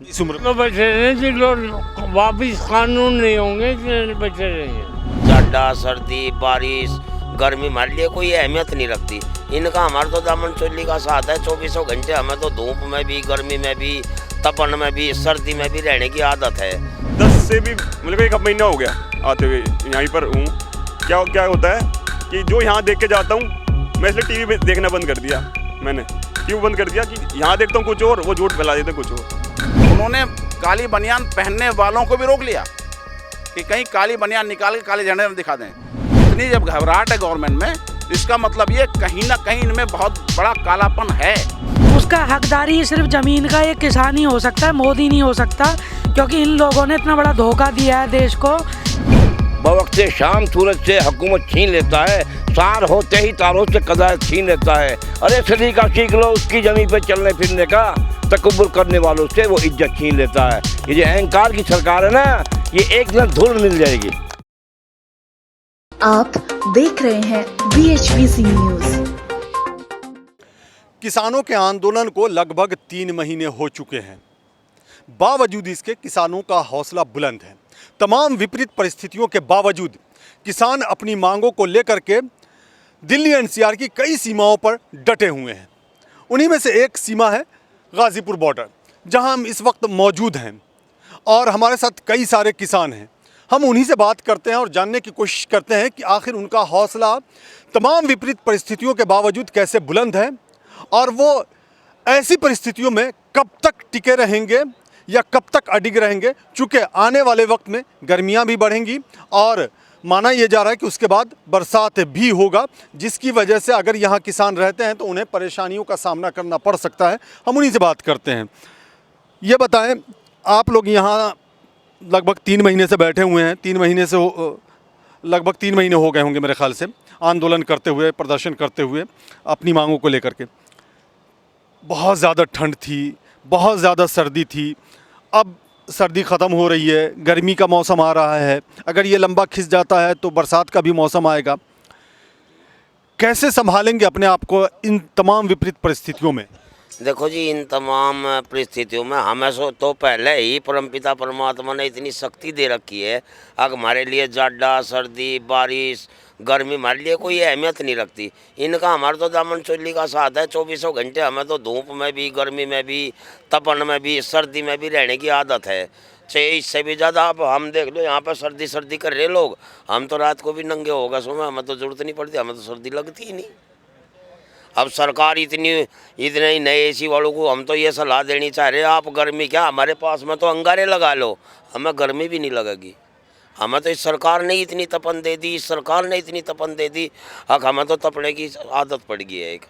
इस उम्र में तो बचे रहें जो लोग वापिस कानून नहीं होंगे इसलिए बचे रहेंगे। जाड़ा सर्दी बारिश गर्मी हमारे लिए कोई अहमियत नहीं रखती। इनका हमारा तो दामन चोली का साथ है। 24 घंटे हमें तो धूप में भी गर्मी में भी तपन में भी सर्दी में भी रहने की आदत है। 10 से भी मतलब एक महीना हो गया आते हुए यहीं पर हूँ। क्या क्या होता है कि जो यहाँ देख के जाता हूँ, मैं इसलिए टीवी पे देखना बंद कर दिया। मैंने क्यों बंद कर दिया कि यहाँ देखता हूँ कुछ और, वो झूठ फैला देते कुछ और। उन्होंने काली बनियान पहनने वालों को भी रोक लिया कि कहीं काली बनियान निकाल के काले झंडे में दिखा दें। इतनी जब घबराहट है गवर्नमेंट में, इसका मतलब ये कहीं ना कहीं इनमें बहुत बड़ा कालापन है। उसका हकदारी सिर्फ ज़मीन का एक किसान ही हो सकता है, मोदी नहीं हो सकता, क्योंकि इन लोगों ने इतना बड़ा धोखा दिया है देश को। बवक्त शाम सूरज से हुकूमत छीन लेता है, सार होते ही तारों से कदा छीन लेता है। अरे सदी का सीख लो उसकी जमीन पे चलने फिरने का, तकब्बुर करने वालों से वो इज्जत छीन लेता है। ये जो अहंकार की सरकार है ना, ये एक दिन धूल मिल जाएगी। आप देख रहे हैं BHVC न्यूज। किसानों के आंदोलन को लगभग 3 महीने हो चुके हैं। बावजूद इसके किसानों का हौसला बुलंद है। तमाम विपरीत परिस्थितियों के बावजूद किसान अपनी मांगों को लेकर के दिल्ली NCR की कई सीमाओं पर डटे हुए हैं। उन्हीं में से एक सीमा है गाज़ीपुर बॉर्डर, जहां हम इस वक्त मौजूद हैं और हमारे साथ कई सारे किसान हैं। हम उन्हीं से बात करते हैं और जानने की कोशिश करते हैं कि आखिर उनका हौसला तमाम विपरीत परिस्थितियों के बावजूद कैसे बुलंद है और वो ऐसी परिस्थितियों में कब तक टिके रहेंगे या कब तक अडिग रहेंगे। चूँकि आने वाले वक्त में गर्मियाँ भी बढ़ेंगी और माना यह जा रहा है कि उसके बाद बरसात भी होगा, जिसकी वजह से अगर यहाँ किसान रहते हैं तो उन्हें परेशानियों का सामना करना पड़ सकता है। हम उन्हीं से बात करते हैं। ये बताएं, आप लोग यहाँ लगभग 3 महीने से बैठे हुए हैं। 3 महीने से लगभग 3 महीने हो गए होंगे मेरे ख्याल से, आंदोलन करते हुए, प्रदर्शन करते हुए अपनी मांगों को लेकर के। बहुत ज़्यादा ठंड थी, बहुत ज़्यादा सर्दी थी। अब सर्दी ख़त्म हो रही है, गर्मी का मौसम आ रहा है। अगर ये लंबा खिंच जाता है तो बरसात का भी मौसम आएगा। कैसे संभालेंगे अपने आप को इन तमाम विपरीत परिस्थितियों में? देखो जी, इन तमाम परिस्थितियों में हमें तो पहले ही परमपिता परमात्मा ने इतनी शक्ति दे रखी है। अब हमारे लिए जाड़ा सर्दी बारिश गर्मी हमारे लिए कोई अहमियत नहीं रखती। इनका हमारा तो दामन चोली का साथ है। 24 घंटे हमें तो धूप में भी गर्मी में भी तपन में भी सर्दी में भी रहने की आदत है। चाहे इससे भी ज़्यादा आप हम देख लो, यहाँ पर सर्दी कर रहे लोग, हम तो रात को भी नंगे होगा सो में, हमें तो ज़रूरत नहीं पड़ती, हमें तो सर्दी लगती ही नहीं। अब सरकार इतने ही नए AC वालों को हम तो ये सलाह देनी चाह रहे हैं, आप गर्मी क्या, हमारे पास में तो अंगारे लगा लो, हमें गर्मी भी नहीं लगेगी। हमें तो इस सरकार ने इतनी तपन दे दी, इस सरकार ने इतनी तपन दे दी, अब हमें तो तपने की आदत पड़ गई है। एक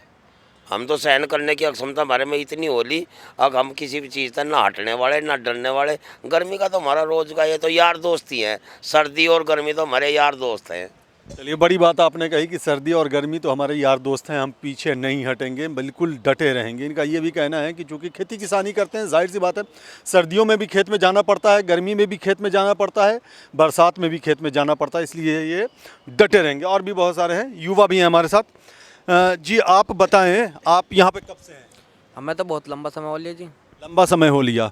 हम तो सहन करने की क्षमता हमारे में इतनी होली, अब हम किसी भी चीज़ से ना हटने वाले ना डरने वाले। गर्मी का तो हमारा रोज का ये तो यार दोस्त ही हैं। सर्दी और गर्मी तो हमारे यार दोस्त हैं। चलिए, बड़ी बात आपने कही कि सर्दी और गर्मी तो हमारे यार दोस्त हैं, हम पीछे नहीं हटेंगे, बिल्कुल डटे रहेंगे। इनका ये भी कहना है कि चूँकि खेती किसानी करते हैं, जाहिर सी बात है सर्दियों में भी खेत में जाना पड़ता है, गर्मी में भी खेत में जाना पड़ता है, बरसात में भी खेत में जाना पड़ता है, इसलिए ये डटे रहेंगे। और भी बहुत सारे हैं, युवा भी हैं हमारे साथ। जी, आप बताएँ, आप यहाँ पर कब से हैं? हमें तो बहुत लंबा समय हो लिया जी। लंबा समय हो लिया,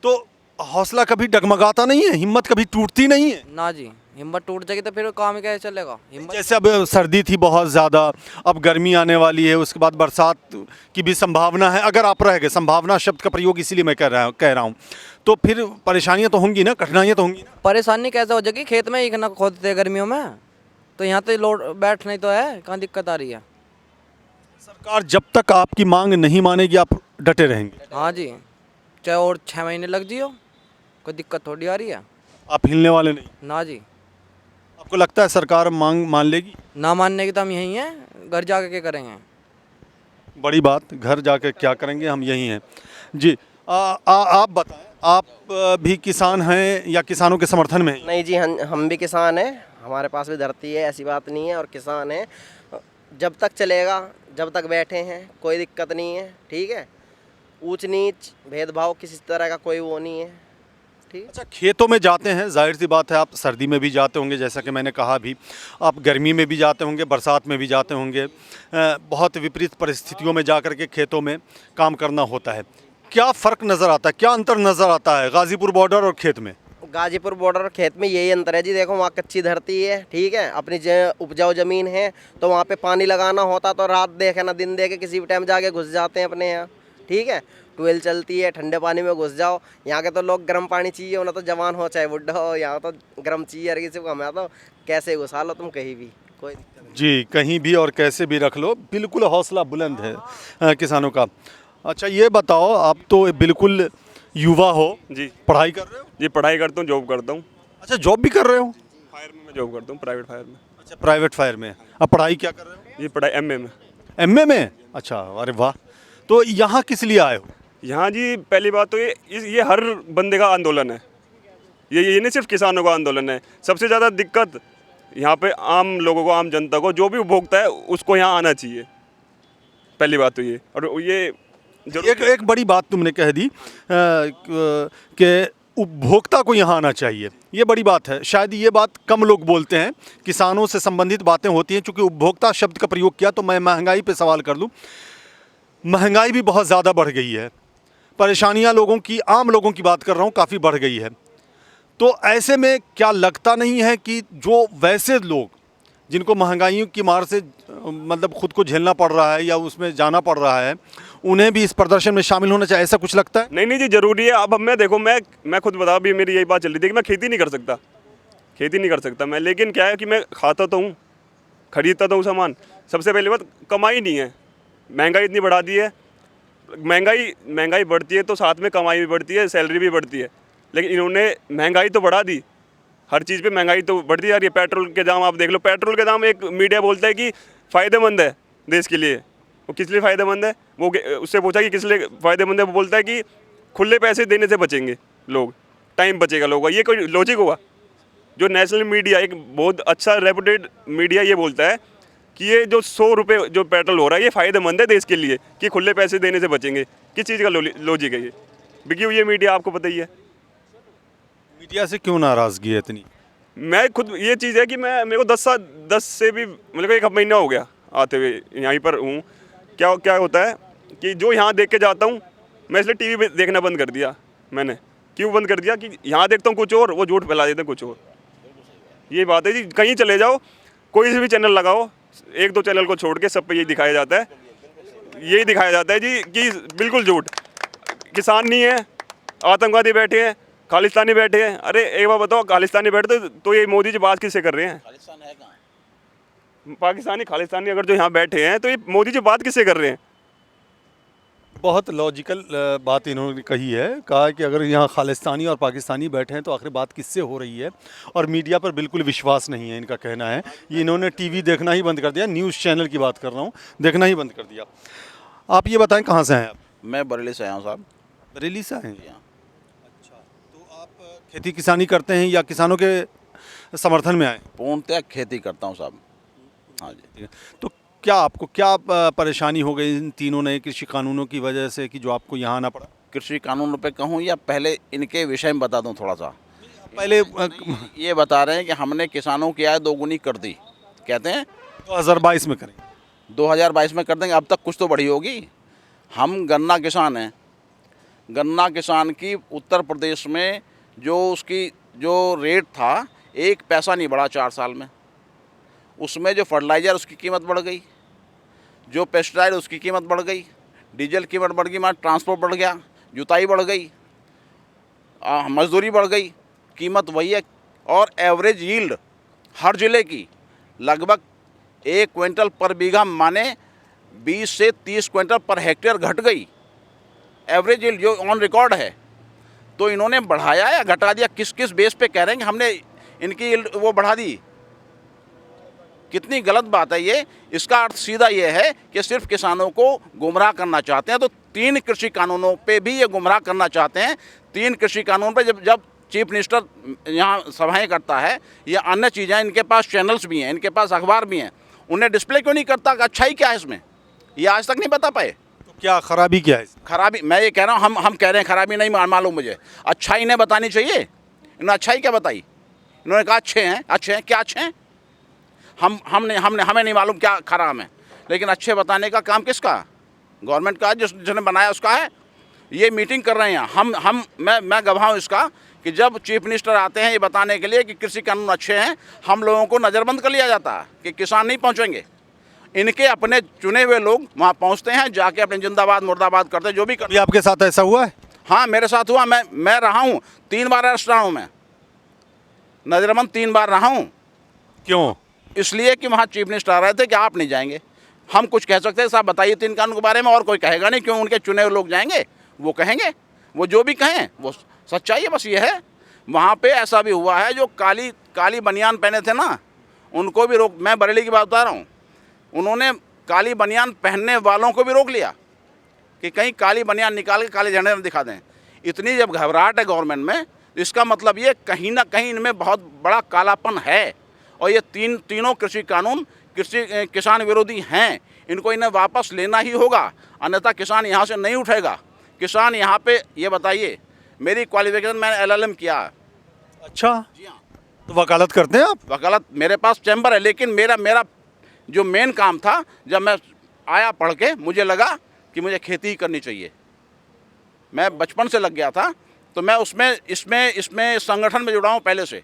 तो हौसला कभी डगमगाता नहीं है, हिम्मत कभी टूटती नहीं है? ना जी, हिम्मत टूट जाएगी तो फिर काम कैसे चलेगा। हिम्मत जैसे अब सर्दी थी बहुत ज़्यादा, अब गर्मी आने वाली है, उसके बाद बरसात की भी संभावना है। अगर आप रह गए, संभावना शब्द का प्रयोग इसीलिए मैं कह रहा हूँ, तो फिर परेशानियाँ तो होंगी ना, कठिनाइयाँ तो होंगी ना। परेशानी कैसे हो जाएगी, खेत में ही ना खोदते हैं गर्मियों में, तो यहाँ तो लोड बैठ नहीं तो है, कहाँ दिक्कत आ रही है। सरकार जब तक आपकी मांग नहीं मानेगी आप डटे रहेंगे? हाँ जी, चाहे और 6 महीने लग जियो, कोई दिक्कत थोड़ी आ रही है। आप हिलने वाले नहीं? ना जी। आपको लगता है सरकार मांग मान लेगी? ना मानने की तो हम यहीं हैं, घर जाके क्या करेंगे। बड़ी बात, घर जाके क्या करेंगे, हम यहीं हैं। जी, आप बताएं, आप भी किसान हैं या किसानों के समर्थन में हैं? नहीं जी, हम भी किसान हैं, हमारे पास भी धरती है, ऐसी बात नहीं है, और किसान हैं। जब तक चलेगा, जब तक बैठे हैं, कोई दिक्कत नहीं है, ठीक है। ऊंच नीच भेदभाव किसी तरह का कोई वो नहीं है, ठीक। अच्छा, खेतों में जाते हैं, जाहिर सी बात है आप सर्दी में भी जाते होंगे, जैसा कि मैंने कहा भी, आप गर्मी में भी जाते होंगे, बरसात में भी जाते होंगे, बहुत विपरीत परिस्थितियों में जा कर के खेतों में काम करना होता है। क्या फ़र्क नज़र आता है, क्या अंतर नज़र आता है गाज़ीपुर बॉर्डर और खेत में? गाजीपुर बॉर्डर और खेत में यही अंतर है जी। देखो वहाँ कच्ची धरती है, ठीक है, अपनी उपजाऊ ज़मीन है, तो वहाँ पे पानी लगाना होता तो रात देखे ना दिन देखे किसी भी टाइम जाके घुस जाते हैं अपने यहाँ, ठीक है। ट्यूबवेल चलती है, ठंडे पानी में घुस जाओ। यहाँ के तो लोग गर्म पानी चाहिए, उन्हें तो जवान हो चाहे बुढ़ा हो, यहाँ तो गर्म चाहिए हर किसी को। हमें तो कैसे घुसा लो तुम कहीं भी, कोई दिक्कत नहीं। जी, कहीं भी और कैसे भी रख लो, बिल्कुल हौसला बुलंद है किसानों का। अच्छा ये बताओ, आप तो बिल्कुल युवा हो जी, पढ़ाई कर रहे हो? जी पढ़ाई करता हूँ, जॉब करता हूँ। अच्छा जॉब भी कर रहे हो? फायर में मैं जॉब करता हूँ, प्राइवेट फायर में। अच्छा प्राइवेट फायर में। अब पढ़ाई क्या कर रहे हो? जी पढ़ाई एमए में। एमए में? अच्छा, अरे वाह। तो यहाँ किस लिए आए हो? यहाँ जी पहली बात तो ये हर बंदे का आंदोलन है, ये नहीं सिर्फ किसानों का आंदोलन है। सबसे ज़्यादा दिक्कत यहाँ पे आम लोगों को, आम जनता को, जो भी उपभोक्ता है उसको यहाँ आना चाहिए, पहली बात तो ये। और ये एक बड़ी बात तुमने कह दी कि उपभोक्ता को यहाँ आना चाहिए, ये बड़ी बात है। शायद ये बात कम लोग बोलते हैं, किसानों से संबंधित बातें होती हैं। चूँकि उपभोक्ता शब्द का प्रयोग किया तो मैं महंगाई पे सवाल कर लूँ। महंगाई भी बहुत ज़्यादा बढ़ गई है, परेशानियाँ लोगों की, आम लोगों की बात कर रहा हूँ, काफ़ी बढ़ गई है। तो ऐसे में क्या लगता नहीं है कि जो वैसे लोग जिनको महंगाई की मार से मतलब खुद को झेलना पड़ रहा है या उसमें जाना पड़ रहा है, उन्हें भी इस प्रदर्शन में शामिल होना चाहिए, ऐसा कुछ लगता है? नहीं जी ज़रूरी है। अब मैं देखो, मैं खुद बता, भी मेरी यही बात चल रही थी कि मैं खेती नहीं कर सकता मैं। लेकिन क्या है कि मैं खाता तो हूँ, खरीदता तो हूँ सामान। सबसे पहली बात, कमाई नहीं है, महंगाई इतनी बढ़ा दी है। महंगाई बढ़ती है तो साथ में कमाई भी बढ़ती है, सैलरी भी बढ़ती है। लेकिन इन्होंने महंगाई तो बढ़ा दी, हर चीज़ पे महंगाई तो बढ़ती है। ये पेट्रोल के दाम आप देख लो, पेट्रोल के दाम एक मीडिया बोलता है कि फ़ायदेमंद है देश के लिए। वो किस लिए फ़ायदेमंद है, वो उससे पूछा कि किस लिए फ़ायदेमंद है, वो बोलता है कि खुले पैसे देने से बचेंगे लोग, टाइम बचेगा लोगों का। ये कोई लॉजिक हुआ? जो नेशनल मीडिया, एक बहुत अच्छा रेपुटेड मीडिया, ये बोलता है कि ये जो 100 रुपये जो पेट्रोल हो रहा है ये फ़ायदेमंद है देश के लिए, कि खुले पैसे देने से बचेंगे। किस चीज़ का लॉजिक है ये? बिकी हुई ये मीडिया, आपको पता ही है। मीडिया से क्यों नाराज़गी है इतनी? मैं खुद, ये चीज़ है कि मेरे को 10 से भी मतलब 1 महीना हो गया आते हुए यहीं पर हूँ। क्या होता है कि जो यहाँ देख के जाता हूँ, मैं इसलिए टीवी पे देखना बंद कर दिया। मैंने क्यों बंद कर दिया कि यहाँ देखता हूँ कुछ और, वो झूठ फैला देते हैं कुछ और। ये बात है जी, कहीं चले जाओ, कोई से भी चैनल लगाओ, 1-2 चैनल को छोड़ के सब पे यही दिखाया जाता है जी कि बिल्कुल झूठ। किसान नहीं है, आतंकवादी बैठे हैं, खालिस्तानी बैठे हैं। अरे एक बार बताओ, खालिस्तानी बैठे तो ये मोदी जी बात किससे कर रहे हैं? खालिस्तान है कहाँ? पाकिस्तानी खालिस्तानी अगर जो यहाँ बैठे हैं तो ये मोदी जी बात किससे कर रहे हैं? बहुत लॉजिकल बात इन्होंने कही है, कहा कि अगर यहाँ खालिस्तानी और पाकिस्तानी बैठे हैं तो आखिर बात किससे हो रही है। और मीडिया पर बिल्कुल विश्वास नहीं है, इनका कहना है। ये इन्होंने टीवी देखना ही बंद कर दिया, न्यूज़ चैनल की बात कर रहा हूँ, देखना ही बंद कर दिया। आप ये बताएं कहाँ से हैं आप? मैं बरेली से आया हूँ साहब। बरेली से हैं? अच्छा, तो आप खेती किसानी करते हैं या किसानों के समर्थन में आए? पूर्णतः खेती करता हूँ साहब। हाँ जी। तो क्या परेशानी हो गई इन तीनों नए कृषि कानूनों की वजह से कि जो आपको यहाँ आना पड़ा? कृषि कानूनों पे कहूँ या पहले इनके विषय में बता दूँ थोड़ा सा? पहले ये बता रहे हैं कि हमने किसानों की आय दोगुनी कर दी, कहते हैं 2022 में करेंगे, 2022 में कर देंगे। अब तक कुछ तो बढ़ी होगी। हम गन्ना किसान हैं, गन्ना किसान की उत्तर प्रदेश में जो उसकी जो रेट था, 1 पैसा नहीं बढ़ा 4 साल में। उसमें जो फर्टिलाइज़र उसकी कीमत बढ़ गई, जो पेस्टिसाइड उसकी कीमत बढ़ गई, डीजल कीमत बढ़ गई, ट्रांसपोर्ट बढ़ गया, जुताई बढ़ गई, मजदूरी बढ़ गई, कीमत वही है। और एवरेज यील्ड हर ज़िले की लगभग 1 क्विंटल पर बीघा माने 20 से 30 क्विंटल पर हेक्टेयर घट गई। एवरेज यील्ड जो ऑन रिकॉर्ड है, तो इन्होंने बढ़ाया या घटा दिया? किस किस बेस पे कह रहे हैं कि हमने इनकी यील्ड वो बढ़ा दी? कितनी गलत बात है ये। इसका अर्थ सीधा ये है कि सिर्फ किसानों को गुमराह करना चाहते हैं। तो 3 कृषि कानूनों पे भी ये गुमराह करना चाहते हैं। 3 कृषि कानून पे जब चीफ मिनिस्टर यहाँ सभाएं करता है या अन्य चीज़ें, इनके पास चैनल्स भी हैं, इनके पास अखबार भी हैं, उन्हें डिस्प्ले क्यों नहीं करता कि अच्छाई क्या है इसमें? ये आज तक नहीं बता पाए। तो क्या खराबी क्या है? खराबी मैं ये कह रहा हूँ, हम कह रहे हैं खराबी नहीं मालूम मुझे, अच्छाई इन्हें बतानी चाहिए। इन्होंने अच्छाई क्या बताई? इन्होंने कहा अच्छे हैं क्या अच्छे हैं? हमें नहीं मालूम क्या खराब है, लेकिन अच्छे बताने का काम किसका? गवर्नमेंट का, जिसने बनाया उसका है। ये मीटिंग कर रहे हैं। मैं गवाह हूँ इसका कि जब चीफ मिनिस्टर आते हैं ये बताने के लिए कि कृषि कानून अच्छे हैं, हम लोगों को नज़रबंद कर लिया जाता है कि किसान नहीं पहुँचेंगे। इनके अपने चुने हुए लोग वहाँ पहुँचते हैं, जाके अपने जिंदाबाद मुर्दाबाद करते हैं, जो भी कर। अभी आपके साथ ऐसा हुआ है? हाँ, मेरे साथ हुआ। मैं रहा हूँ 3 बार अरेस्ट रहा हूँ, मैं नज़रबंद 3 बार रहा हूँ। क्यों? इसलिए कि वहाँ चीफ मिनिस्टर आ रहे थे कि आप नहीं जाएंगे। हम कुछ कह सकते हैं, साहब बताइए 3 कानून के बारे में, और कोई कहेगा नहीं। क्यों? उनके चुने हुए लोग जाएंगे, वो कहेंगे, वो जो भी कहें वो सच्चाई है। बस ये है। वहाँ पे ऐसा भी हुआ है, जो काली बनियान पहने थे ना, उनको भी रोक। मैं बरेली की बात बता रहा हूँ। उन्होंने काली बनियान पहनने वालों को भी रोक लिया कि कहीं काली बनियान निकाल के काले झंडे न दिखा दें। इतनी जब घबराहट है गवर्नमेंट में, इसका मतलब ये कहीं ना कहीं इनमें बहुत बड़ा कालापन है। और ये तीनों कृषि कानून किसान विरोधी हैं। इनको इन्हें वापस लेना ही होगा, अन्यथा किसान यहाँ से नहीं उठेगा। किसान यहाँ पे, ये बताइए, मेरी क्वालिफिकेशन, मैंने LLM किया है। अच्छा, जी हाँ। तो वकालत करते हैं आप? वकालत मेरे पास चैम्बर है, लेकिन मेरा जो मेन काम था, जब मैं आया पढ़ के, मुझे लगा कि मुझे खेती ही करनी चाहिए। मैं बचपन से लग गया था, तो मैं इसमें संगठन में जुड़ा हूँ पहले से,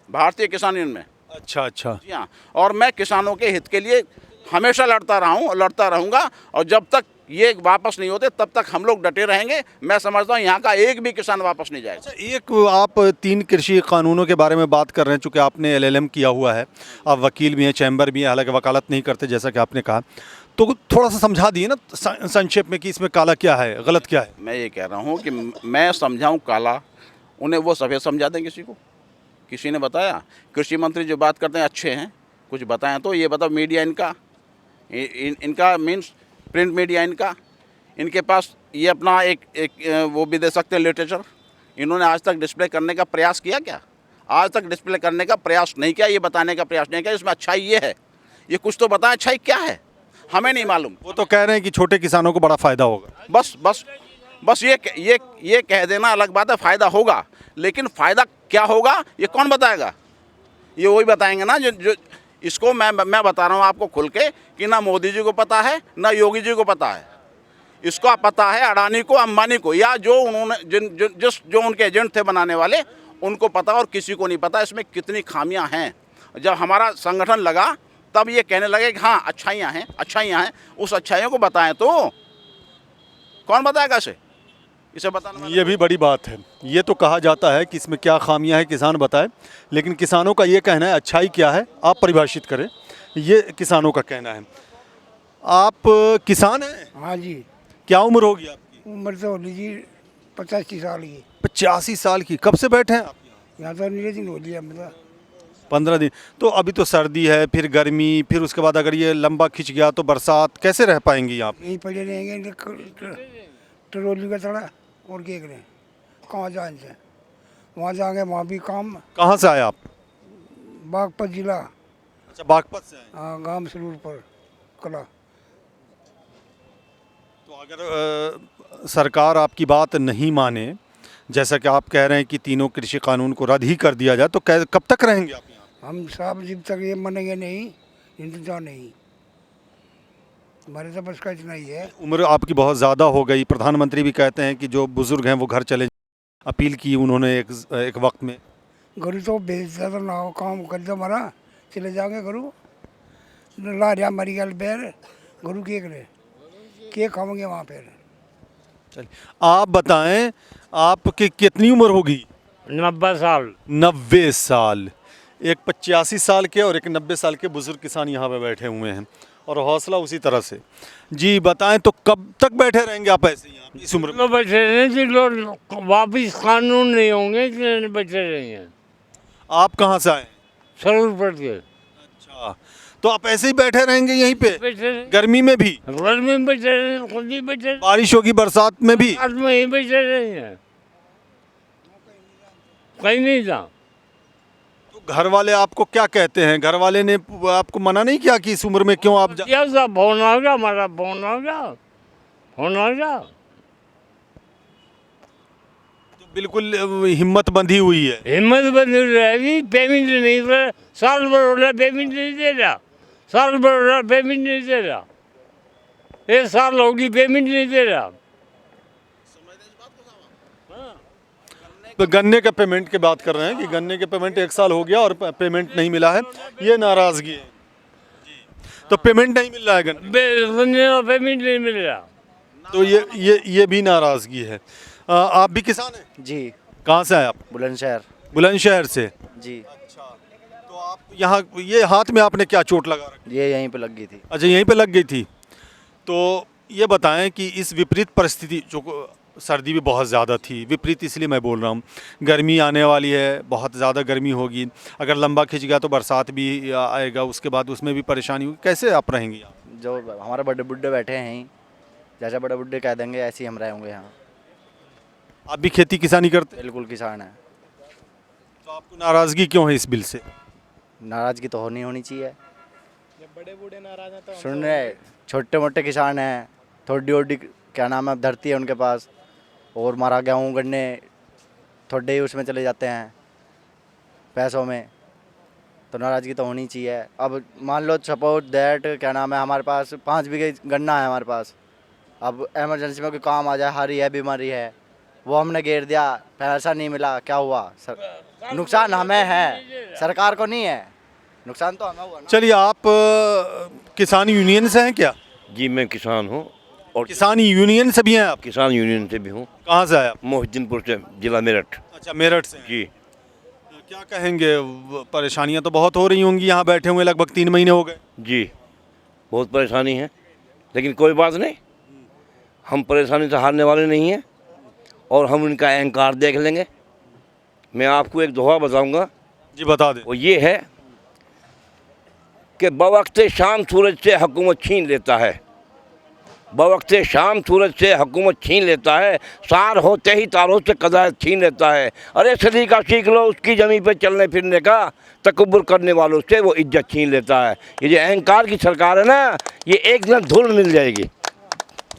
भारतीय किसान यूनियन में। अच्छा। जी हाँ। और मैं किसानों के हित के लिए हमेशा लड़ता रहा हूँ और लड़ता रहूँगा। और जब तक ये वापस नहीं होते तब तक हम लोग डटे रहेंगे। मैं समझता हूँ यहाँ का एक भी किसान वापस नहीं जाएगा। एक आप 3 कृषि कानूनों के बारे में बात कर रहे हैं, चूँकि आपने LLM किया हुआ है, आप वकील भी हैं, चैम्बर भी हैं, हालांकि वकालत नहीं करते जैसा कि आपने कहा, तो थोड़ा सा समझा दिए ना संक्षेप में कि इसमें काला क्या है, गलत क्या है। मैं ये कह रहा हूँ कि मैं समझाऊँ काला, उन्हें वो सफ़ेद समझा दें। किसी ने बताया, कृषि मंत्री जो बात करते हैं अच्छे हैं, कुछ बताएं तो ये बताओ। मीडिया इनका मीन्स प्रिंट मीडिया इनके पास ये अपना एक वो भी दे सकते हैं लिटरेचर। इन्होंने आज तक डिस्प्ले करने का प्रयास किया क्या? आज तक डिस्प्ले करने का प्रयास नहीं किया, ये बताने का प्रयास नहीं किया इसमें अच्छाई ये है। ये कुछ तो बताएं, अच्छाई क्या है, हमें नहीं मालूम। वो तो कह रहे हैं कि छोटे किसानों को बड़ा फ़ायदा होगा। बस ये कह देना अलग बात है, फ़ायदा होगा, लेकिन फ़ायदा क्या होगा ये कौन बताएगा? ये वही बताएंगे ना जो इसको मैं बता रहा हूँ आपको खुल के कि ना मोदी जी को पता है, ना योगी जी को पता है। इसको पता है अडानी को, अंबानी को, या जो उन्होंने जो उनके एजेंट थे बनाने वाले, उनको पता, और किसी को नहीं पता इसमें कितनी खामियां हैं। जब हमारा संगठन लगा तब ये कहने लगे कि हाँ अच्छाइयाँ हैं। उस अच्छाइयों को बताएं तो कौन बताएगा इसे बताना। ये भी बड़ी बात है। ये तो कहा जाता है कि इसमें क्या खामियां हैं किसान बताए, लेकिन किसानों का ये कहना है अच्छाई क्या है आप परिभाषित करें, ये किसानों का कहना है। आप किसान हैं? हाँ जी। क्या उम्र होगी आपकी? उम्र तो होली जी 85 साल की। 85 साल की। कब से बैठे हैं आप यहाँ? तो 19 दिन हो लिया मतलब। 15 दिन। तो अभी तो सर्दी है, फिर गर्मी, फिर उसके बाद अगर ये लंबा खिंच गया तो बरसात, कैसे रह पाएंगे यहाँ? यहीं पड़े रहेंगे ट्रोली का तड़ा, और क्या करें, कहाँ जाए इनसे? वहाँ जाएंगे, वहाँ भी काम। कहाँ से आए आप? बागपत जिला। अच्छा, बागपत से आए। हाँ, गांव सरूर पर कला। तो अगर सरकार आपकी बात नहीं माने, जैसा कि आप कह रहे हैं कि तीनों कृषि कानून को रद्द ही कर दिया जाए, तो कब तक रहेंगे आप यहाँ? हम साहब जब तक ये मानेंगे नहीं, इंतजार नहीं, हमारे तो बस का इतना ही है। उम्र आपकी बहुत ज़्यादा हो गई। प्रधानमंत्री भी कहते हैं कि जो बुज़ुर्ग हैं वो घर चले, अपील की उन्होंने एक वक्त में। गुरु तो बेचता तो ना हो, काम कर दो हमारा, चले जाओगे गुरु। ला रहा मरी गल पैर, गुरु के करे के खाओगे वहाँ पर? चलिए, आप बताएं, आपकी कितनी उम्र होगी? 90 साल। 90 साल। एक 85 साल के और एक 90 साल के बुज़ुर्ग किसान यहाँ पे बैठे हुए हैं, और हौसला उसी तरह से। जी बताएं, तो कब तक बैठे रहेंगे आप ऐसे यहाँ इस उम्र में? बैठे रहेंगे, लोग वापिस कानून नहीं होंगे, बैठे रहेंगे। आप कहाँ से आए? सरूर पड़ के। अच्छा, तो आप ऐसे ही बैठे रहेंगे यहीं पे? बैठे, गर्मी में भी? गर्मी में बैठे रहेंगे, खुद ही बैठे, बारिश होगी, बरसात में भी? बरसात में ही बैठे रहेंगे, कहीं नहीं जा। तो घर वाले आपको क्या कहते हैं? घर वाले ने आपको मना नहीं किया कि इस उम्र में क्यों आप क्या सब फोन आ गया, हमारा फोन आ गया। तो बिल्कुल हिम्मत बंधी हुई है। हिम्मत बंद रहेगी, पेमेंट नहीं दे रहा, साल भर हो रहा पेमेंट नहीं दे रहा, साल भर हो रहा पेमेंट नहीं दे रहा, 1 साल होगी पेमेंट नहीं दे रहा। तो गन्ने के पेमेंट की बात कर रहे हैं कि गन्ने के पेमेंट 1 साल हो गया और पेमेंट नहीं मिला है, ये नाराज़गी है। तो पेमेंट नहीं मिल रहा है गन्ने, पेमेंट नहीं मिल रहा। तो ये भी नाराज़गी है। आप भी किसान हैं? जी। कहाँ से आए आप? बुलंदशहर। बुलंदशहर से। जी। तो आप यहाँ ये हाथ में आपने क्या चोट लगा रखी? ये यहीं पे लग गई थी। अच्छा, यहीं पे लग गई थी। तो ये बताएं कि इस विपरीत परिस्थिति, जो सर्दी भी बहुत ज़्यादा थी, विपरीत इसलिए मैं बोल रहा हूँ, गर्मी आने वाली है, बहुत ज़्यादा गर्मी होगी, अगर लंबा खिंच गया तो बरसात भी आएगा, उसके बाद उसमें भी परेशानी होगी, कैसे आप रहेंगे यहाँ? जो हमारे बड़े बुड्ढे बैठे हैं यहीं, जैसे बड़े बुड्ढे कह देंगे ऐसे ही हम रहेंगे यहाँ। आप भी खेती किसानी करते हैं? बिल्कुल किसान है। तो आपको नाराज़गी क्यों है इस बिल से? नाराज़गी तो होनी चाहिए। जब बड़े बूढ़े नाराज़ हैं तो सुन रहे, छोटे मोटे किसान हैं, थोड़ी ओडी क्या नाम है धरती है उनके पास, और मारा गेहूँ गन्ने थोड़े ही उसमें चले जाते हैं पैसों में, तो नाराज़गी तो होनी चाहिए। अब मान लो सपोज दैट क्या नाम है, हमारे पास 5 बीघे गन्ना है हमारे पास, अब इमरजेंसी में कोई काम आ जाए, हारी है, बीमारी है, वो हमने घेर दिया, पैसा नहीं मिला, क्या हुआ? नुकसान हमें है, सरकार को नहीं है, नुकसान तो हमें हुआ ना। चलिए, आप किसान यूनियन से हैं क्या? जी मैं किसान हूँ। और किसान यूनियन से भी हैं आप? किसान यूनियन से भी हूँ। कहाँ से आए आप? मोहिद्दीनपुर से, जिला मेरठ। अच्छा, मेरठ से। जी। क्या कहेंगे, परेशानियां तो बहुत हो रही होंगी, यहाँ बैठे हुए लगभग 3 महीने हो गए। जी बहुत परेशानी है, लेकिन कोई बात नहीं, हम परेशानी से हारने वाले नहीं हैं और हम उनका अहंकार देख लेंगे। मैं आपको एक दोहा बताऊंगा। जी बता दें। वो ये है कि बवक्ते शाम सूरज से हुकूमत छीन लेता है, बवक्ते शाम सूरज से हुकूमत छीन लेता है, सार होते ही तारों से कदायत छीन लेता है। अरे सलीका सीख लो उसकी ज़मीन पे चलने फिरने का, तकब्बुर करने वालों से वो इज्जत छीन लेता है। ये जो अहंकार की सरकार है ना, ये एक दिन धूल मिल जाएगी।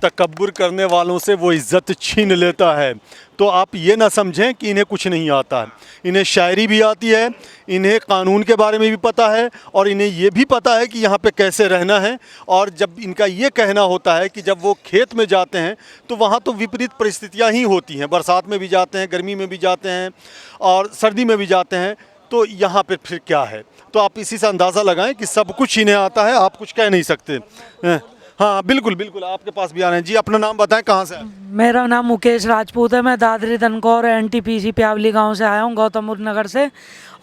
तकब्बुर करने वालों से वो इज्जत छीन लेता है। तो आप ये ना समझें कि इन्हें कुछ नहीं आता है, इन्हें शायरी भी आती है, इन्हें कानून के बारे में भी पता है, और इन्हें ये भी पता है कि यहाँ पे कैसे रहना है। और जब इनका ये कहना होता है कि जब वो खेत में जाते हैं तो वहाँ तो विपरीत परिस्थितियाँ ही होती हैं, बरसात में भी जाते हैं, गर्मी में भी जाते हैं और सर्दी में भी जाते हैं, तो यहाँ पे फिर क्या है? तो आप इसी से अंदाज़ा लगाएं कि सब कुछ इन्हें आता है, आप कुछ कह नहीं सकते। हाँ बिल्कुल बिल्कुल, आपके पास भी आ रहे हैं। जी अपना नाम बताएं, कहाँ से? मेरा नाम मुकेश राजपूत है, मैं दादरी तनकौर NTPC प्यावली गांव से आया हूं, गौतम बुद्ध नगर से।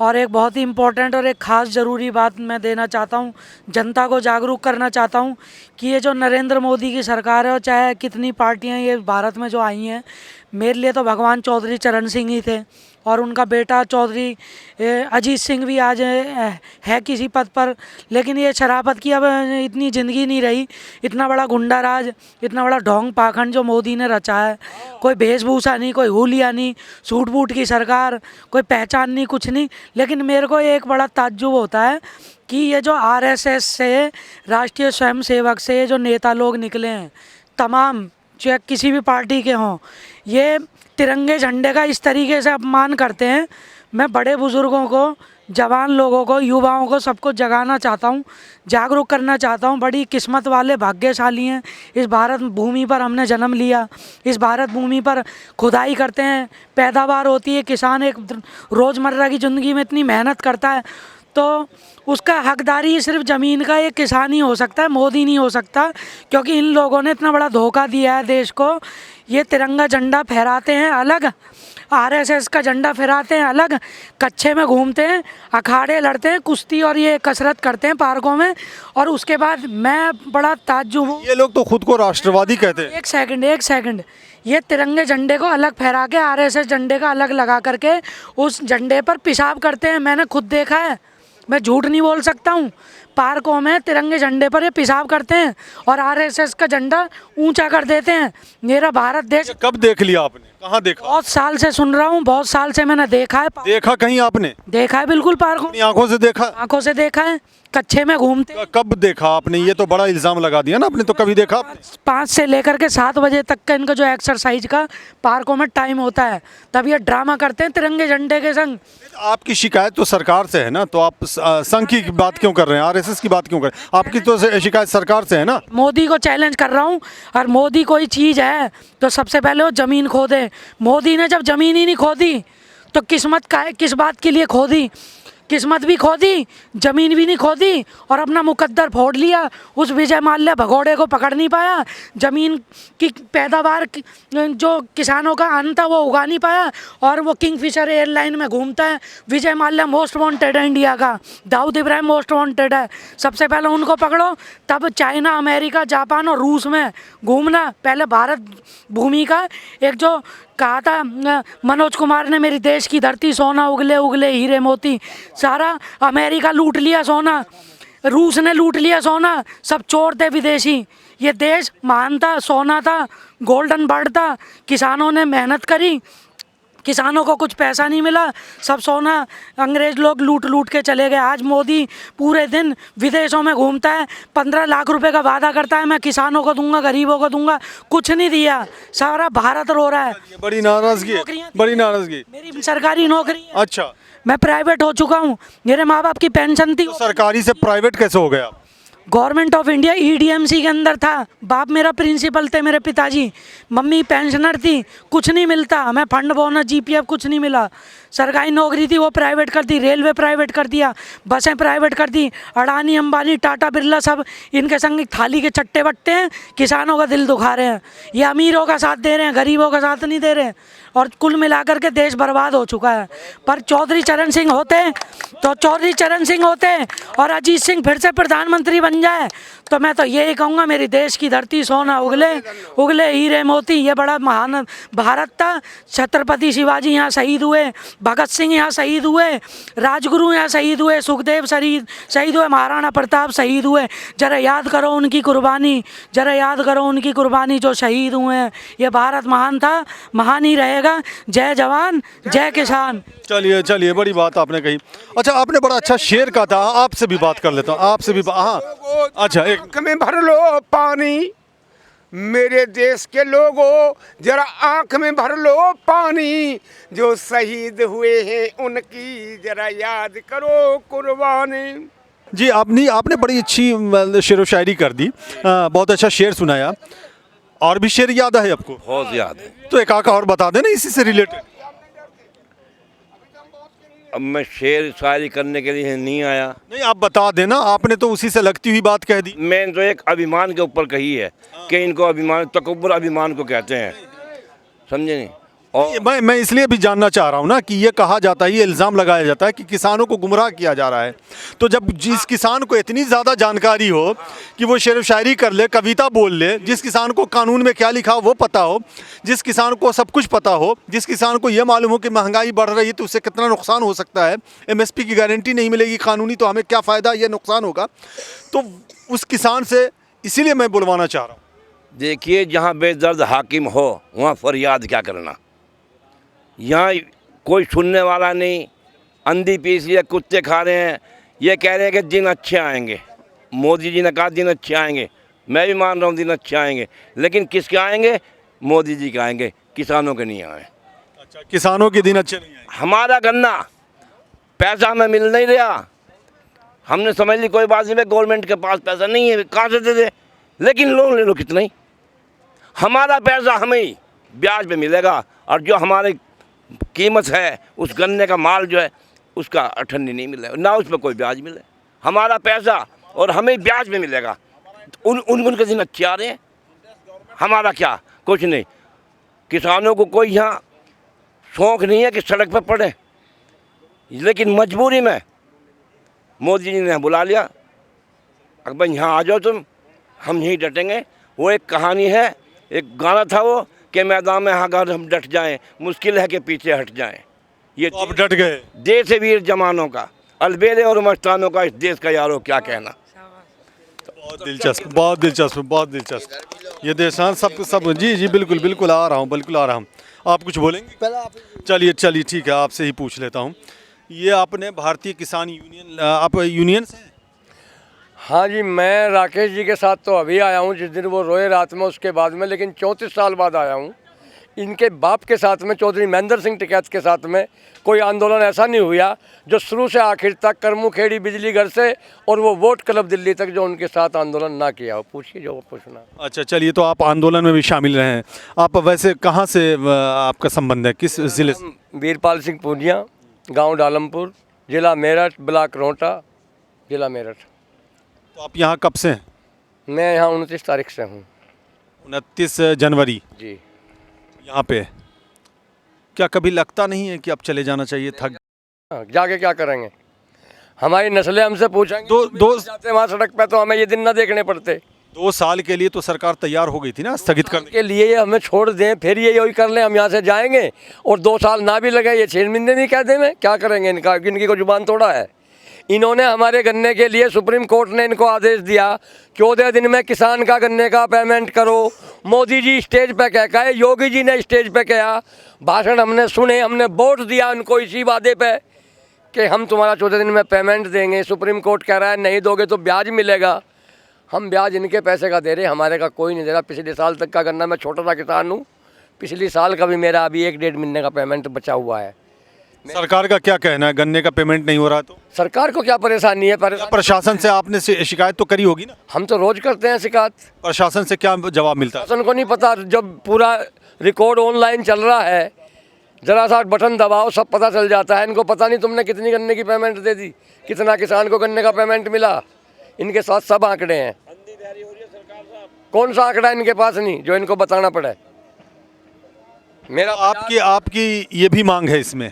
और एक बहुत ही इम्पोर्टेंट और एक ख़ास ज़रूरी बात मैं देना चाहता हूं, जनता को जागरूक करना चाहता हूं कि ये जो नरेंद्र मोदी की सरकार है, और चाहे कितनी पार्टियां ये भारत में जो आई हैं, मेरे लिए तो भगवान चौधरी चरण सिंह ही थे, और उनका बेटा चौधरी अजीत सिंह भी आज है किसी पद पर। लेकिन ये शराफत की अब इतनी ज़िंदगी नहीं रही, इतना बड़ा गुंडा राज, इतना बड़ा ढोंग पाखंड जो मोदी ने रचा है, कोई वेशभूषा नहीं, कोई हुलिया नहीं, सूट बूट की सरकार, कोई पहचान नहीं, कुछ नहीं। लेकिन मेरे को एक बड़ा ताज्जुब होता है कि ये जो RSS से, राष्ट्रीय स्वयंसेवक से ये जो नेता लोग निकले हैं, तमाम चाहे किसी भी पार्टी के हों, ये तिरंगे झंडे का इस तरीके से अपमान करते हैं। मैं बड़े बुज़ुर्गों को, जवान लोगों को, युवाओं को, सबको जगाना चाहता हूँ, जागरूक करना चाहता हूँ। बड़ी किस्मत वाले भाग्यशाली हैं, इस भारत भूमि पर हमने जन्म लिया, इस भारत भूमि पर खुदाई करते हैं, पैदावार होती है, किसान एक रोज़मर्रा की ज़िंदगी में इतनी मेहनत करता है, तो उसका हकदारी सिर्फ ज़मीन का एक किसान ही हो सकता है, मोदी नहीं हो सकता। क्योंकि इन लोगों ने इतना बड़ा धोखा दिया है देश को। ये तिरंगा झंडा फहराते हैं अलग, RSS का झंडा फहराते हैं अलग, कच्छे में घूमते हैं, अखाड़े लड़ते हैं, कुश्ती और ये कसरत करते हैं पार्कों में। और उसके बाद मैं बड़ा ताज्जुब हूँ, ये लोग तो खुद को राष्ट्रवादी कहते हैं। एक सेकंड, ये तिरंगे झंडे को अलग फहरा के RSS झंडे का अलग लगा करके उस झंडे पर पेशाब करते हैं। मैंने खुद देखा है, मैं झूठ नहीं बोल सकता हूँ। पार्कों में तिरंगे झंडे पर ये पेशाब करते हैं और RSS का झंडा ऊंचा कर देते हैं। मेरा भारत देश कब देख लिया आपने, कहाँ देखा? बहुत साल से सुन रहा हूँ, बहुत साल से मैंने देखा है। देखा कहीं आपने? देखा है, बिल्कुल पार्कों, अपनी आंखों से देखा? आंखों से देखा है, कच्छे में घूमते। कब देखा आपने? ये तो बड़ा इल्जाम लगा दिया ना आपने, तो कभी देखा? 5 से लेकर के 7 बजे तक का इनका जो एक्सरसाइज का पार्कों में टाइम होता है, तब ये ड्रामा करते हैं तिरंगे झंडे के संग। आपकी शिकायत तो सरकार से है ना, तो आप संघ की बात क्यों कर रहे हैं, RSS की बात क्यों कर रहे हैं? आपकी तो शिकायत सरकार से है ना। मोदी को चैलेंज कर रहा हूँ, और मोदी कोई चीज़ है तो सबसे पहले वो ज़मीन खोदे। मोदी ने जब ज़मीन ही नहीं खोदी तो किस्मत का है, किस बात के लिए खो दी? किस्मत भी खो दी, ज़मीन भी नहीं खो दी, और अपना मुकद्दर फोड़ लिया। उस विजय माल्या भगोड़े को पकड़ नहीं पाया, ज़मीन की पैदावार जो किसानों का अन्न था वो उगा नहीं पाया, और वो किंगफिशर एयरलाइन में घूमता है। विजय माल्या मोस्ट वांटेड है इंडिया का, दाऊद इब्राहिम मोस्ट वांटेड है। सबसे पहले उनको पकड़ो, तब चाइना, अमेरिका, जापान और रूस में घूमना। पहले भारत भूमि का एक जो कहा था मनोज कुमार ने, मेरी देश की धरती सोना उगले उगले हीरे मोती, सारा अमेरिका लूट लिया सोना, रूस ने लूट लिया सोना, सब चोर थे विदेशी। ये देश महान था, सोना था, गोल्डन बर्ड था। किसानों ने मेहनत करी, किसानों को कुछ पैसा नहीं मिला, सब सोना अंग्रेज लोग लूट लूट के चले गए। आज मोदी पूरे दिन विदेशों में घूमता है, 15 लाख रुपए का वादा करता है, मैं किसानों को दूंगा, गरीबों को दूंगा, कुछ नहीं दिया। सारा भारत रो रहा है। बड़ी नाराजगी है, बड़ी नाराजगी। मेरी सरकारी नौकरी है, अच्छा, मैं प्राइवेट हो चुका हूँ, मेरे माँ बाप की पेंशन थी। तो सरकारी से प्राइवेट कैसे हो गया? गवर्नमेंट ऑफ इंडिया ईडीएमसी के अंदर था, बाप मेरा प्रिंसिपल थे, मेरे पिताजी, मम्मी पेंशनर थी, कुछ नहीं मिलता हमें, फंड बोनस जीपीएफ कुछ नहीं मिला। सरकारी नौकरी थी वो प्राइवेट कर दी, रेलवे प्राइवेट कर दिया, बसें प्राइवेट कर दी। अडानी, अंबानी, टाटा, बिरला सब इनके संग थाली के चट्टे बट्टे हैं, किसानों का दिल दुखा रहे हैं। ये अमीरों का साथ दे रहे हैं, गरीबों का साथ नहीं दे रहे, और कुल मिलाकर के देश बर्बाद हो चुका है। पर चौधरी चरण सिंह होते तो चौधरी चरण सिंह होते और अजीत सिंह फिर से प्रधानमंत्री बन जाए, तो मैं तो यही कहूँगा, मेरी देश की धरती सोना उगले उगले हीरे मोती। ये बड़ा महान भारत था। छत्रपति शिवाजी यहाँ शहीद हुए, भगत सिंह यहाँ शहीद हुए, राजगुरु यहाँ शहीद हुए, सुखदेव शहीद हुए, महाराणा प्रताप शहीद हुए। जरा याद करो उनकी कुर्बानी, जरा याद करो उनकी कुर्बानी, जो शहीद हुए हैं। ये भारत महान था, महान ही रहेगा। जय जवान, जय किसान। चलिए चलिए, बड़ी बात आपने कही। अच्छा, आपने बड़ा अच्छा शेर कहा था, आपसे भी बात कर लेता हूँ, आपसे भी। हाँ, अच्छा, एक आँख में भर लो पानी, मेरे देश के लोगों, जरा आँख में भर लो पानी, जो शहीद हुए हैं उनकी जरा याद करो कुर्बानी। जी, आपने बड़ी अच्छी शेर व शायरी कर दी, बहुत अच्छा शेर सुनाया। और भी शेर याद है आपको? बहुत याद है। तो एक आका और बता देना इसी से रिलेटेड। अब मैं शेर शायरी करने के लिए नहीं आया। नहीं, आप बता देना, आपने तो उसी से लगती हुई बात कह दी। मैंने तो एक अभिमान के ऊपर कही है कि इनको अभिमान, तकब्बुर अभिमान को कहते हैं, समझे नहीं? और मैं इसलिए भी जानना चाह रहा हूँ ना कि ये कहा जाता है, ये इल्ज़ाम लगाया जाता है कि किसानों को गुमराह किया जा रहा है। तो जब जिस किसान को इतनी ज़्यादा जानकारी हो कि वो शेर व शायरी कर ले, कविता बोल ले, जिस किसान को कानून में क्या लिखा हो वो पता हो, जिस किसान को सब कुछ पता हो, जिस किसान को ये मालूम हो कि महंगाई बढ़ रही है तो उससे कितना नुकसान हो सकता है, MSP की गारंटी नहीं मिलेगी कानूनी, तो हमें क्या फ़ायदा, ये नुकसान होगा, तो उस किसान से इसीलिए मैं बुलवाना चाह रहा हूँ। देखिए, जहाँ बेदर्द हाकिम हो वहाँ फरियाद क्या करना। यहाँ कोई सुनने वाला नहीं, अंधी पीस लिया, कुत्ते खा रहे हैं। ये कह रहे हैं कि दिन अच्छे आएंगे, मोदी जी ने कहा दिन अच्छे आएंगे, मैं भी मान रहा हूँ दिन अच्छे आएंगे, लेकिन किसके आएंगे? मोदी जी के आएंगे, किसानों के नहीं आए। अच्छा, किसानों के दिन अच्छे नहीं आएंगे। हमारा गन्ना पैसा हमें मिल नहीं रहा, हमने समझ ली कोई बात नहीं, गवर्नमेंट के पास पैसा नहीं है, कहाँ से दे दे, लेकिन लोन ले लो कितना ही, हमारा पैसा हमें ही ब्याज पे मिलेगा, और जो हमारे कीमत है उस गन्ने का माल जो है उसका अठन्नी नहीं मिलेगा, ना उस पर कोई ब्याज मिले, हमारा पैसा और हमें ब्याज में मिलेगा। उनके दिन अच्छे आ रहे हैं, हमारा क्या, कुछ नहीं। किसानों को कोई यहाँ शौक़ नहीं है कि सड़क पर पड़े, लेकिन मजबूरी में मोदी जी ने बुला लिया, अब भाई यहाँ आ जाओ तुम, हम यहीं डटेंगे। वो एक कहानी है, एक गाना था वो कि मैदान में अगर हम डट जाएं, मुश्किल है कि पीछे हट जाएं। ये तो आप डट गए। देश वीर जमानों का, अलबेले और मस्तानों का, इस देश का यारो क्या कहना। बहुत दिलचस्प, बहुत दिलचस्प, बहुत दिलचस्प। ये देशान सब जी जी, बिल्कुल बिल्कुल आ रहा हूँ, बिल्कुल आ रहा हूँ। आप कुछ बोलेंगे? चलिए चलिए, ठीक है, आपसे ही पूछ लेता हूँ। ये आपने भारतीय किसान यूनियन, आप यूनियन से? हाँ जी, मैं राकेश जी के साथ तो अभी आया हूँ, जिस दिन वो रोए रात में उसके बाद में, लेकिन 34 साल बाद आया हूँ। इनके बाप के साथ में, चौधरी महेंद्र सिंह टिकैत के साथ में कोई आंदोलन ऐसा नहीं हुआ जो शुरू से आखिर तक करमुखेड़ी बिजली घर से और वो वोट क्लब दिल्ली तक जो उनके साथ आंदोलन ना किया हो। पूछिए जो पूछना। अच्छा चलिए, तो आप आंदोलन में भी शामिल रहे हैं। आप वैसे कहाँ से आपका संबंध है, किस ज़िले से? वीरपाल सिंह पूनिया, गांव डालमपुर, जिला मेरठ, ब्लॉक रोहटा, जिला मेरठ। तो आप यहाँ कब से हैं? मैं यहाँ 29 तारीख से हूँ। 29 जनवरी जी। यहाँ पे क्या कभी लगता नहीं है कि अब चले जाना चाहिए, थक? जाके क्या करेंगे? हमारी नस्लें हमसे पूछेंगे दो जाते वहाँ सड़क पे, तो हमें ये दिन ना देखने पड़ते। 2 साल के लिए तो सरकार तैयार हो गई थी ना स्थगित करने के लिए। ये हमें छोड़ दें, फिर ये यही कर लें, हम यहाँ से जाएंगे और 2 साल ना भी लगे, ये 6 महीने नहीं कह दें। में क्या करेंगे? इनकी को जुबान तोड़ा है। इन्होंने हमारे गन्ने के लिए, सुप्रीम कोर्ट ने इनको आदेश दिया 14 दिन में किसान का गन्ने का पेमेंट करो। मोदी जी स्टेज पे कह गए, योगी जी ने स्टेज पे कहा, भाषण हमने सुने, हमने वोट दिया उनको इसी वादे पे कि हम तुम्हारा 14 दिन में पेमेंट देंगे। सुप्रीम कोर्ट कह रहा है नहीं दोगे तो ब्याज मिलेगा। हम ब्याज इनके पैसे का दे रहे, हमारे का कोई नहीं दे रहा। पिछले साल तक का गन्ना, मैं छोटा सा किसान हूँ, पिछले साल का भी मेरा अभी 1-1.5 महीने का पेमेंट बचा हुआ है। सरकार का क्या कहना है, गन्ने का पेमेंट नहीं हो रहा? तो सरकार को क्या परेशानी है? प्रशासन से आपने शिकायत तो करी होगी ना? हम तो रोज करते हैं शिकायत। प्रशासन से क्या जवाब मिलता है? प्रशासन को नहीं पता। जब पूरा रिकॉर्ड ऑनलाइन चल रहा है, जरा सा बटन दबाओ सब पता चल जाता है। इनको पता नहीं तुमने कितनी गन्ने की पेमेंट दे दी, कितना किसान को गन्ने का पेमेंट मिला। इनके साथ सब आंकड़े हैं। कौन सा आंकड़ा इनके पास नहीं जो इनको बताना पड़े? मेरा आपकी ये भी मांग है इसमें?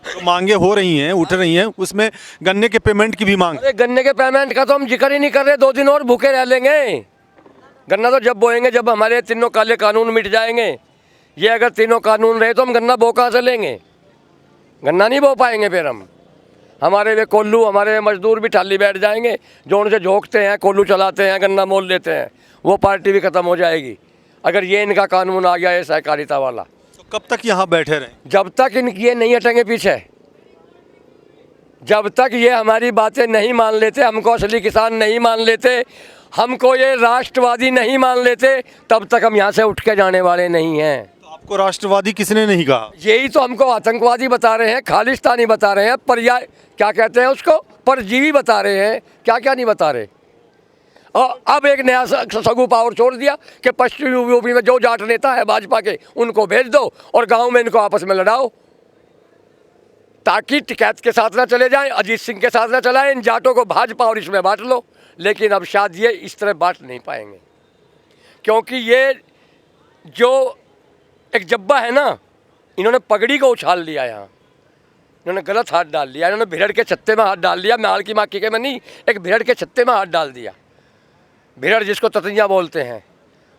तो मांगे हो रही हैं, उठ रही हैं, उसमें गन्ने के पेमेंट की भी मांग? अरे गन्ने के पेमेंट का तो हम जिक्र ही नहीं कर रहे। 2 दिन और भूखे रह लेंगे। गन्ना तो जब बोएंगे जब हमारे तीनों काले कानून मिट जाएंगे। ये अगर तीनों कानून रहे तो हम गन्ना बो कहाँ से लेंगे? गन्ना नहीं बो पाएंगे फिर हम। हमारे वे कोल्लू, हमारे वे मजदूर भी ठाली बैठ जाएंगे जो उनसे झोंकते हैं, कोल्लू चलाते हैं, गन्ना मोल लेते हैं। वो पार्टी भी ख़त्म हो जाएगी अगर ये इनका कानून आ गया है सहकारिता वाला। कब तक यहाँ बैठे रहें? जब तक इनकी ये नहीं हटेंगे पीछे, जब तक ये हमारी बातें नहीं मान लेते, हमको असली किसान नहीं मान लेते, हमको ये राष्ट्रवादी नहीं मान लेते, तब तक हम यहाँ से उठ के जाने वाले नहीं हैं। तो आपको राष्ट्रवादी किसने नहीं कहा? यही तो हमको आतंकवादी बता रहे हैं, खालिस्तानी बता रहे हैं, पर्याय क्या कहते हैं उसको, परजीवी बता रहे हैं, क्या क्या नहीं बता रहे। और अब एक नया सगु पावर छोड़ दिया कि पश्चिमी यूपी में जो जाट नेता है भाजपा के उनको भेज दो और गांव में इनको आपस में लड़ाओ, ताकि टिकैत के साथ ना चले जाएं, अजीत सिंह के साथ ना चलाएं। इन जाटों को भाजपा और इसमें बांट लो। लेकिन अब शायद ये इस तरह बांट नहीं पाएंगे, क्योंकि ये जो एक जब्बा है ना, इन्होंने पगड़ी को उछाल लिया। यहाँ इन्होंने गलत हाथ डाल लिया, इन्होंने भिड़ड़ के छत्ते में हाथ डाल लिया। माल की माकी के में नहीं, एक भिड़ड़ के छत्ते में हाथ डाल दिया। भिड़ड़ जिसको ततैया बोलते हैं,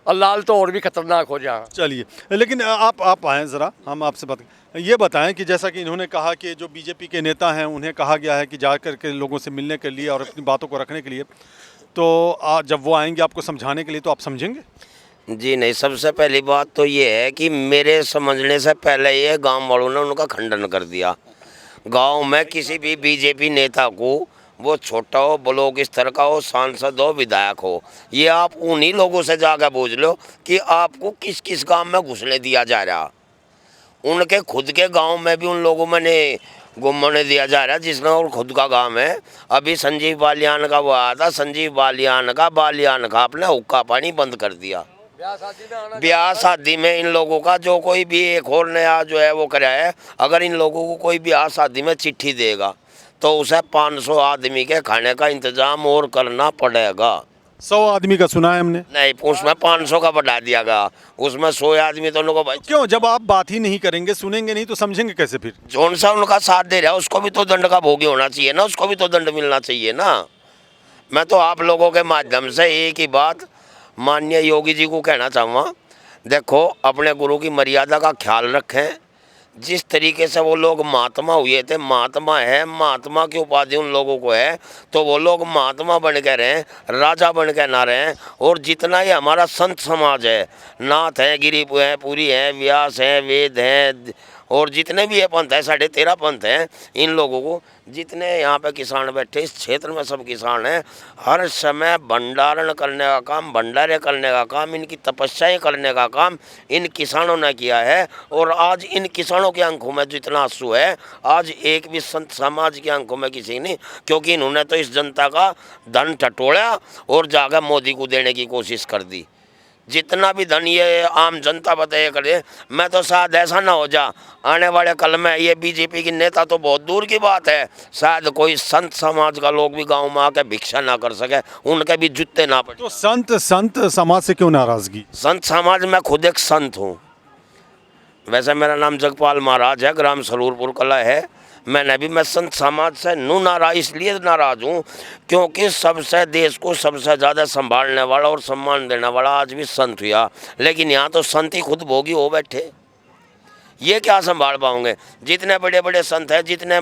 और लाल तो और भी खतरनाक हो जाए। चलिए, लेकिन आप आएँ ज़रा, हम आपसे बात ये बताएं कि जैसा कि इन्होंने कहा कि जो बीजेपी के नेता हैं उन्हें कहा गया है कि जा कर के लोगों से मिलने के लिए और अपनी बातों को रखने के लिए, तो जब वो आएंगे आपको समझाने के लिए, तो आप समझेंगे? जी नहीं, सबसे पहली बात तो ये है कि मेरे समझने से पहले ये गांव वालों ने उनका खंडन कर दिया। गांव में किसी भी बीजेपी नेता को, वो छोटा हो, ब्लॉक स्तर का हो, सांसद हो, विधायक हो, ये आप उन्हीं लोगों से जाकर पूछ लो कि आपको किस किस काम में घुसने दिया जा रहा। उनके खुद के गांव में भी उन लोगों में ने घूमने दिया जा रहा है जिसमें और खुद का गांव है। अभी संजीव बालियान का वो आया था, संजीव बालियान का आपने हुक्का पानी बंद कर दिया। ब्याह शादी में इन लोगों का जो कोई भी एक और नया जो है वो करा है, अगर इन लोगों को कोई ब्याह शादी में चिट्ठी देगा तो उसे 500 आदमी के खाने का इंतजाम और करना पड़ेगा। 100 आदमी का सुना है हमने। नहीं, उसमें 500 का बढ़ा दिया गया, उसमें 100 आदमी तो उनको भाई। क्यों? जब आप बात ही नहीं करेंगे, सुनेंगे नहीं, तो समझेंगे कैसे फिर? जौन सा उनका साथ दे रहा है उसको भी तो दंड का भोगी होना चाहिए ना, उसको भी तो दंड मिलना चाहिए ना। मैं तो आप लोगों के माध्यम से एक ही बात माननीय योगी जी को कहना चाहूँगा, देखो अपने गुरु की मर्यादा का ख्याल रखें। जिस तरीके से वो लोग महात्मा हुए थे, महात्मा है, महात्मा की उपाधि उन लोगों को है, तो वो लोग महात्मा बन के रहें, राजा बन के ना रहें। और जितना ही हमारा संत समाज है, नाथ हैं, गिरी हैं, पुरी हैं, व्यास हैं, वेद हैं और जितने भी ये पंथ है 13.5 पंथ हैं, इन लोगों को जितने यहाँ पे किसान बैठे इस क्षेत्र में सब किसान हैं, हर समय भंडारण करने का काम, भंडारे करने का काम, इनकी तपस्याएं करने का काम इन किसानों ने किया है। और आज इन किसानों की आंखों में जो इतना आंसू है, आज एक भी संत समाज की आंखों में किसी नहीं, क्योंकि इन्होंने तो इस जनता का धन टटोला और जाकर मोदी को देने की कोशिश कर दी। जितना भी धन ये आम जनता बताया करे, मैं तो शायद ऐसा ना हो जा आने वाले कल में ये बीजेपी की नेता तो बहुत दूर की बात है, शायद कोई संत समाज का लोग भी गांव में आके भिक्षा ना कर सके, उनके भी जूते ना पड़े। तो संत समाज से क्यों नाराजगी? संत समाज में खुद एक संत हूँ। वैसे मेरा नाम जगपाल महाराज है, ग्राम सरूरपुर कला है। मैं संत समाज से नाराज इसलिए नाराज हूँ क्योंकि सबसे देश को सबसे ज़्यादा संभालने वाला और सम्मान देने वाला आज भी संत हुआ, लेकिन यहाँ तो संत ही खुद भोगी हो बैठे। ये क्या संभाल पाओगे? जितने बड़े बड़े संत हैं, जितने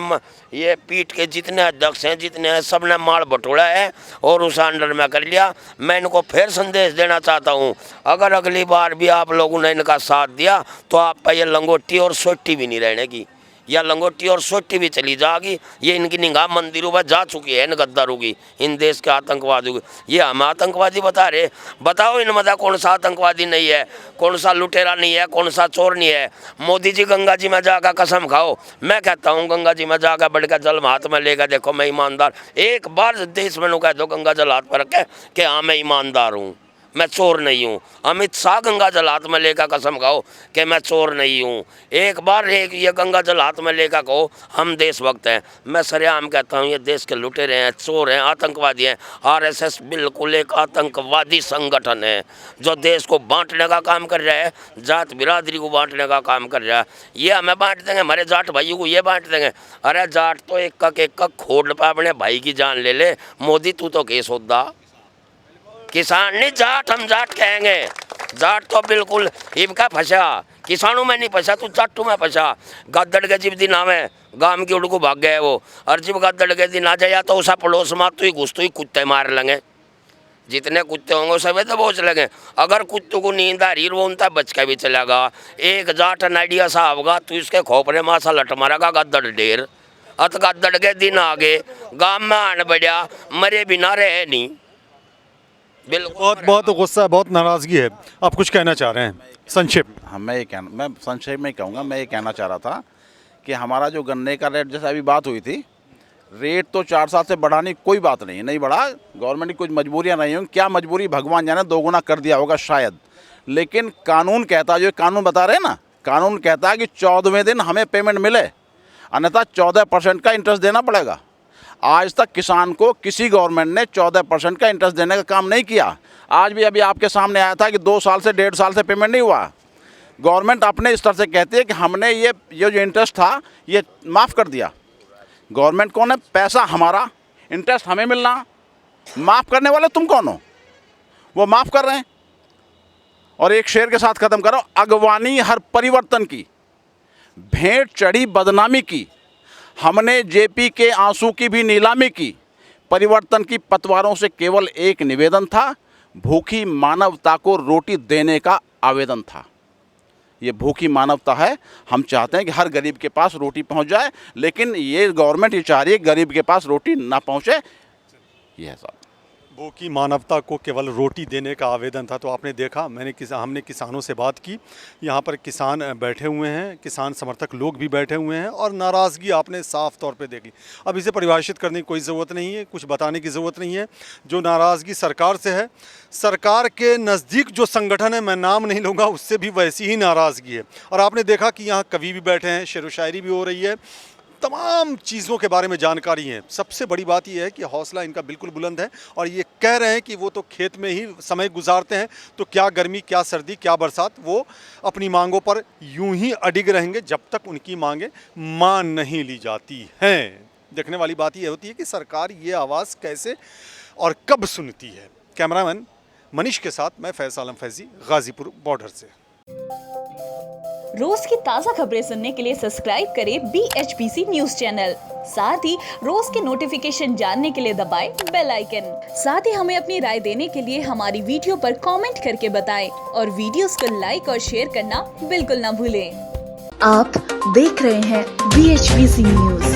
ये पीठ के जितने अध्यक्ष हैं, जितने हैं, सब ने माल बटोरा है और उस अंडर में कर लिया। मैं इनको फिर संदेश देना चाहता हूँ, अगर अगली बार भी आप लोगों ने इनका साथ दिया तो आप पर ये लंगोटी और सोटी भी नहीं रहने की, या लंगोटी और सोटी भी चली जाएगी। ये इनकी निगाह मंदिरों पर जा चुकी है, इन गद्दारों की, इन देश के आतंकवादियों की। ये हम आतंकवादी बता रहे, बताओ इनमें कौन सा आतंकवादी नहीं है, कौन सा लुटेरा नहीं है, कौन सा चोर नहीं है। मोदी जी गंगा जी में जाकर कसम खाओ, मैं कहता हूँ गंगा जी में जाकर बढ़कर जल हाथ में लेकर देखो मैं ईमानदार, एक बार देश में कह दो गंगा जल हाथ पर रखे कि हाँ मैं ईमानदार हूँ, मैं चोर नहीं हूँ। अमित शाह गंगा जल हाथ में लेकर कसम खाओ कि मैं चोर नहीं हूँ, एक बार ये गंगा जल हाथ में लेकर कहो हम देशभक्त हैं। मैं सरेआम कहता हूँ ये देश के लुटेरे हैं, चोर हैं, आतंकवादी हैं। आरएसएस बिल्कुल एक आतंकवादी संगठन है जो देश को बांटने का काम कर रहा है, जात बिरादरी को बांटने का काम कर रहा है। ये हमें बांट देंगे, हमारे जाट भाइयों को ये बांट देंगे। अरे जाट तो एक खोड पर अपने भाई की जान ले ले, मोदी तू तो केस होता। किसान नहीं जाट, हम जाट कहेंगे। जाट तो बिल्कुल इनका फंसा, किसानों में नहीं फंसा, तू जाटू में फंसा। गद्दड़ के जिब दिन आवे गांव की उड़को भाग गए वो, और जब गद्दड़ के दिन आ जाए तो उसा पड़ोस में तू ही घुस तू ही कुत्ते मार लेंगे। जितने कुत्ते होंगे सभी तो बोझ लगे। अगर कुत्तों को नींद आ रही वो उनका बच के भी चलेगा। एक जाट नाइडिया सा होगा तू इसके खोपरे में सा लट मारेगा गद्दड़ ढेर। अत गद्दड़ के दिन आगे गाँव में आने बढ़िया मरे बिना रहे नहीं। बहुत गुस्सा है, बहुत नाराजगी है। आप कुछ कहना चाह रहे हैं संक्षेप? हाँ, मैं संक्षेप में कहूँगा। मैं ये कहना चाह रहा था कि हमारा जो गन्ने का रेट, जैसे अभी बात हुई थी, रेट तो 4 साल से बढ़ाने कोई बात नहीं बढ़ा। गवर्नमेंट की कुछ मजबूरियाँ नहीं होंगी, क्या मजबूरी भगवान जाने, 2 गुना कर दिया होगा शायद। लेकिन कानून कहता है, जो कानून बता रहे हैं ना, कानून कहता है कि 14वें दिन हमें पेमेंट मिले, अन्यथा 14% का इंटरेस्ट देना पड़ेगा। आज तक किसान को किसी गवर्नमेंट ने 14% का इंटरेस्ट देने का काम नहीं किया। आज भी अभी आपके सामने आया था कि 2 साल से 1.5 साल से पेमेंट नहीं हुआ। गवर्नमेंट अपने स्तर से कहती है कि हमने ये जो इंटरेस्ट था ये माफ़ कर दिया। गवर्नमेंट कौन है? पैसा हमारा, इंटरेस्ट हमें मिलना, माफ़ करने वाले तुम कौन हो? वो माफ़ कर रहे हैं। और एक शेर के साथ ख़त्म करो, अगवानी हर परिवर्तन की, भेंट चढ़ी बदनामी की, हमने जेपी के आंसू की भी नीलामी की। परिवर्तन की पतवारों से केवल एक निवेदन था, भूखी मानवता को रोटी देने का आवेदन था। ये भूखी मानवता है। हम चाहते हैं कि हर गरीब के पास रोटी पहुंच जाए, लेकिन ये गवर्नमेंट ये चाह रही है गरीब के पास रोटी ना पहुंचे। ये है साहब, भूखी मानवता को केवल रोटी देने का आवेदन था। तो आपने देखा, हमने किसानों से बात की, यहाँ पर किसान बैठे हुए हैं, किसान समर्थक लोग भी बैठे हुए हैं, और नाराज़गी आपने साफ तौर पे देखी। अब इसे परिभाषित करने की कोई ज़रूरत नहीं है, कुछ बताने की ज़रूरत नहीं है। जो नाराज़गी सरकार से है, सरकार के नज़दीक जो संगठन है, मैं नाम नहीं लूँगा, उससे भी वैसी ही नाराज़गी है। और आपने देखा कि यहाँ कवि भी बैठे हैं, शेर व शायरी भी हो रही है, तमाम चीज़ों के बारे में जानकारी है। सबसे बड़ी बात यह है कि हौसला इनका बिल्कुल बुलंद है, और ये कह रहे हैं कि वो तो खेत में ही समय गुजारते हैं, तो क्या गर्मी, क्या सर्दी, क्या बरसात, वो अपनी मांगों पर यूं ही अडिग रहेंगे जब तक उनकी मांगें मान नहीं ली जाती हैं। देखने वाली बात यह होती है कि सरकार ये आवाज़ कैसे और कब सुनती है। कैमरामैन मनीष के साथ मैं फैसल आलम फैजी, गाजीपुर बॉर्डर से। रोज की ताज़ा खबरें सुनने के लिए सब्सक्राइब करें BHPC न्यूज चैनल। साथ ही रोज के नोटिफिकेशन जानने के लिए दबाएं बेल आइकन। साथ ही हमें अपनी राय देने के लिए हमारी वीडियो पर कमेंट करके बताएं, और वीडियोस को लाइक और शेयर करना बिल्कुल ना भूलें। आप देख रहे हैं BHBC न्यूज।